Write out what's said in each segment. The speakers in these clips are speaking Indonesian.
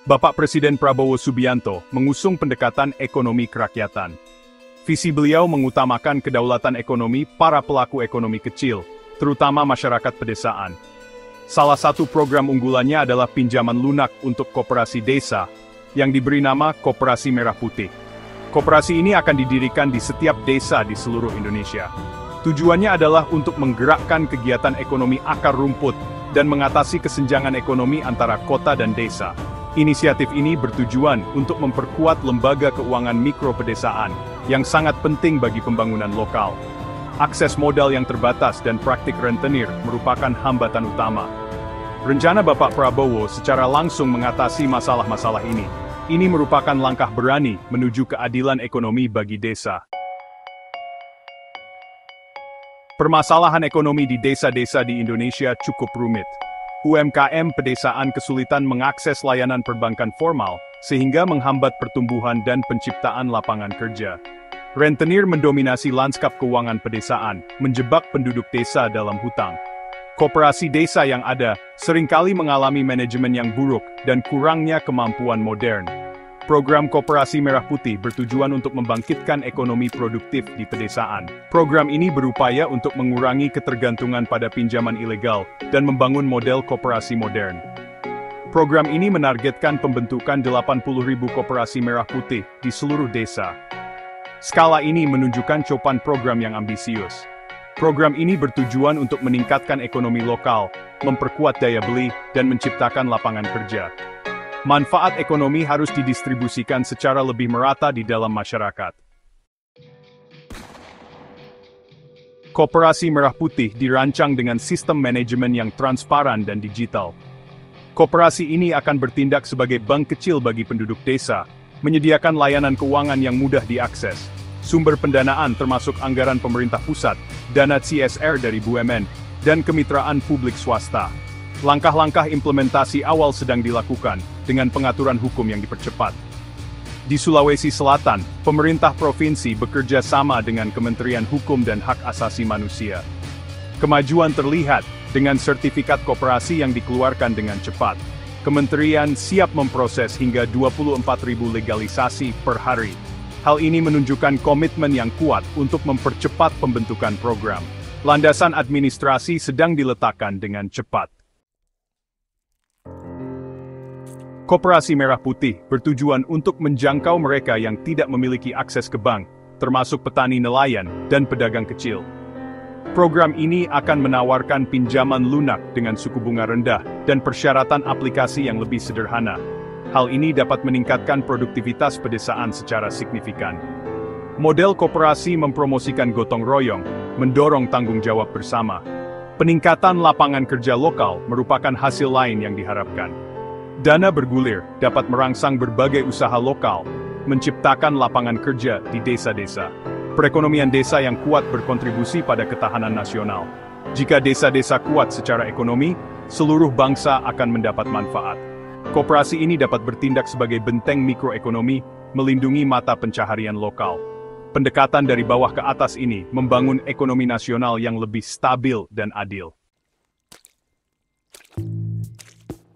Bapak Presiden Prabowo Subianto mengusung pendekatan ekonomi kerakyatan. Visi beliau mengutamakan kedaulatan ekonomi para pelaku ekonomi kecil, terutama masyarakat pedesaan. Salah satu program unggulannya adalah pinjaman lunak untuk koperasi desa, yang diberi nama Koperasi Merah Putih. Koperasi ini akan didirikan di setiap desa di seluruh Indonesia. Tujuannya adalah untuk menggerakkan kegiatan ekonomi akar rumput dan mengatasi kesenjangan ekonomi antara kota dan desa. Inisiatif ini bertujuan untuk memperkuat lembaga keuangan mikro pedesaan, yang sangat penting bagi pembangunan lokal. Akses modal yang terbatas dan praktik rentenir merupakan hambatan utama. Rencana Bapak Prabowo secara langsung mengatasi masalah-masalah ini. Ini merupakan langkah berani menuju keadilan ekonomi bagi desa. Permasalahan ekonomi di desa-desa di Indonesia cukup rumit. UMKM pedesaan kesulitan mengakses layanan perbankan formal, sehingga menghambat pertumbuhan dan penciptaan lapangan kerja. Rentenir mendominasi lanskap keuangan pedesaan, menjebak penduduk desa dalam hutang. Koperasi desa yang ada, seringkali mengalami manajemen yang buruk dan kurangnya kemampuan modern. Program Koperasi Merah Putih bertujuan untuk membangkitkan ekonomi produktif di pedesaan. Program ini berupaya untuk mengurangi ketergantungan pada pinjaman ilegal dan membangun model koperasi modern. Program ini menargetkan pembentukan 80.000 koperasi merah putih di seluruh desa. Skala ini menunjukkan copan program yang ambisius. Program ini bertujuan untuk meningkatkan ekonomi lokal, memperkuat daya beli, dan menciptakan lapangan kerja. Manfaat ekonomi harus didistribusikan secara lebih merata di dalam masyarakat. Koperasi Merah Putih dirancang dengan sistem manajemen yang transparan dan digital. Koperasi ini akan bertindak sebagai bank kecil bagi penduduk desa, menyediakan layanan keuangan yang mudah diakses, sumber pendanaan termasuk anggaran pemerintah pusat, dana CSR dari BUMN, dan kemitraan publik swasta. Langkah-langkah implementasi awal sedang dilakukan, dengan pengaturan hukum yang dipercepat. Di Sulawesi Selatan, pemerintah provinsi bekerja sama dengan Kementerian Hukum dan Hak Asasi Manusia. Kemajuan terlihat dengan sertifikat koperasi yang dikeluarkan dengan cepat. Kementerian siap memproses hingga 24.000 legalisasi per hari. Hal ini menunjukkan komitmen yang kuat untuk mempercepat pembentukan program. Landasan administrasi sedang diletakkan dengan cepat. Koperasi Merah Putih bertujuan untuk menjangkau mereka yang tidak memiliki akses ke bank, termasuk petani nelayan dan pedagang kecil. Program ini akan menawarkan pinjaman lunak dengan suku bunga rendah dan persyaratan aplikasi yang lebih sederhana. Hal ini dapat meningkatkan produktivitas pedesaan secara signifikan. Model koperasi mempromosikan gotong royong, mendorong tanggung jawab bersama. Peningkatan lapangan kerja lokal merupakan hasil lain yang diharapkan. Dana bergulir dapat merangsang berbagai usaha lokal, menciptakan lapangan kerja di desa-desa. Perekonomian desa yang kuat berkontribusi pada ketahanan nasional. Jika desa-desa kuat secara ekonomi, seluruh bangsa akan mendapat manfaat. Koperasi ini dapat bertindak sebagai benteng mikroekonomi, melindungi mata pencaharian lokal. Pendekatan dari bawah ke atas ini membangun ekonomi nasional yang lebih stabil dan adil.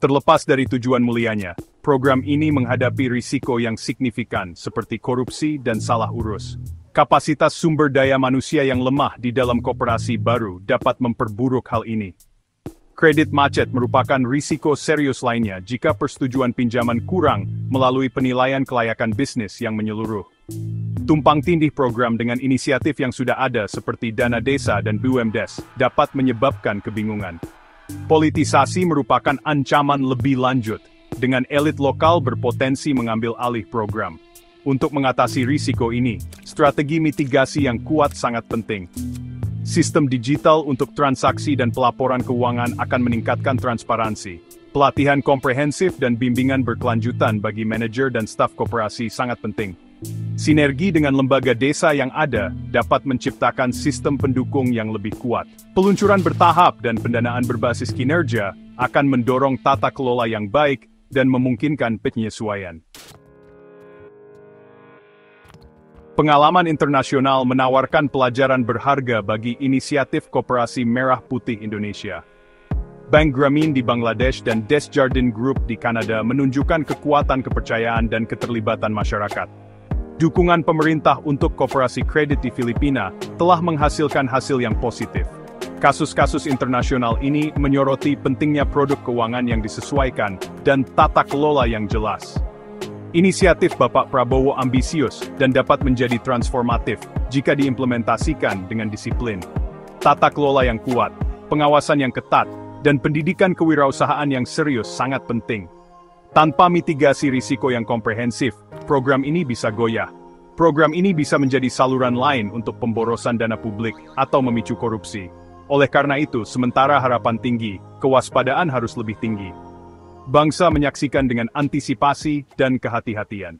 Terlepas dari tujuan mulianya, program ini menghadapi risiko yang signifikan seperti korupsi dan salah urus. Kapasitas sumber daya manusia yang lemah di dalam koperasi baru dapat memperburuk hal ini. Kredit macet merupakan risiko serius lainnya jika persetujuan pinjaman kurang melalui penilaian kelayakan bisnis yang menyeluruh. Tumpang tindih program dengan inisiatif yang sudah ada seperti dana desa dan BUMDes dapat menyebabkan kebingungan. Politisasi merupakan ancaman lebih lanjut, dengan elit lokal berpotensi mengambil alih program. Untuk mengatasi risiko ini, strategi mitigasi yang kuat sangat penting. Sistem digital untuk transaksi dan pelaporan keuangan akan meningkatkan transparansi. Pelatihan komprehensif dan bimbingan berkelanjutan bagi manajer dan staf koperasi sangat penting. Sinergi dengan lembaga desa yang ada dapat menciptakan sistem pendukung yang lebih kuat. Peluncuran bertahap dan pendanaan berbasis kinerja akan mendorong tata kelola yang baik dan memungkinkan penyesuaian. Pengalaman internasional menawarkan pelajaran berharga bagi inisiatif Koperasi Merah Putih Indonesia. Bank Grameen di Bangladesh dan Desjardins Group di Kanada menunjukkan kekuatan kepercayaan dan keterlibatan masyarakat. Dukungan pemerintah untuk koperasi kredit di Filipina telah menghasilkan hasil yang positif. Kasus-kasus internasional ini menyoroti pentingnya produk keuangan yang disesuaikan dan tata kelola yang jelas. Inisiatif Bapak Prabowo ambisius dan dapat menjadi transformatif jika diimplementasikan dengan disiplin. Tata kelola yang kuat, pengawasan yang ketat, dan pendidikan kewirausahaan yang serius sangat penting. Tanpa mitigasi risiko yang komprehensif, program ini bisa goyah. Program ini bisa menjadi saluran lain untuk pemborosan dana publik atau memicu korupsi. Oleh karena itu, sementara harapan tinggi, kewaspadaan harus lebih tinggi. Bangsa menyaksikan dengan antisipasi dan kehati-hatian.